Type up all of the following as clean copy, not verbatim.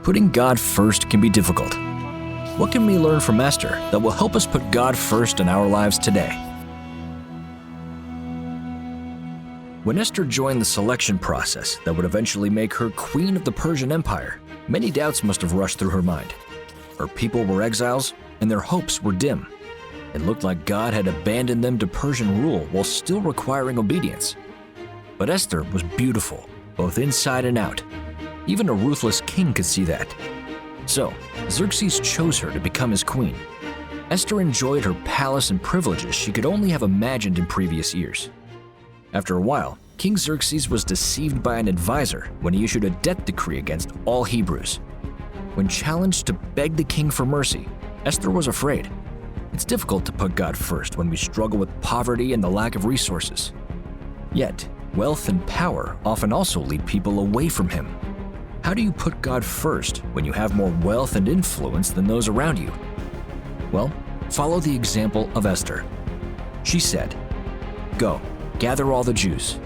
Putting God first can be difficult. What can we learn from Esther that will help us put God first in our lives today? When Esther joined the selection process that would eventually make her queen of the Persian Empire, many doubts must have rushed through her mind. Her people were exiles, and their hopes were dim. It looked like God had abandoned them to Persian rule while still requiring obedience. But Esther was beautiful, both inside and out. Even a ruthless king could see that. So, Xerxes chose her to become his queen. Esther enjoyed her palace and privileges she could only have imagined in previous years. After a while, King Xerxes was deceived by an advisor when he issued a death decree against all Hebrews. When challenged to beg the king for mercy, Esther was afraid. It's difficult to put God first when we struggle with poverty and the lack of resources. Yet, wealth and power often also lead people away from Him. How do you put God first when you have more wealth and influence than those around you? Well, follow the example of Esther. She said, "Go, gather all the Jews,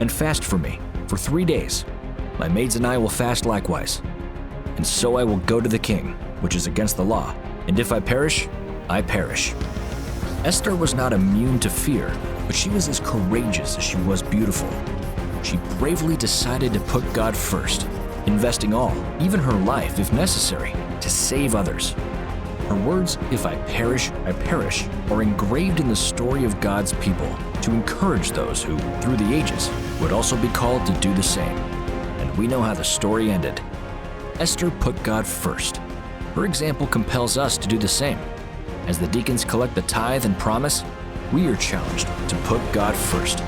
and fast for me for 3 days. My maids and I will fast likewise. And so I will go to the king, which is against the law, and if I perish, I perish." Esther was not immune to fear, but she was as courageous as she was beautiful. She bravely decided to put God first, investing all, even her life if necessary, to save others. Her words, "If I perish, are engraved in the story of God's people to encourage those who, through the ages, would also be called to do the same. And we know how the story ended. Esther put God first. Her example compels us to do the same. As the deacons collect the tithe and promise, we are challenged to put God first.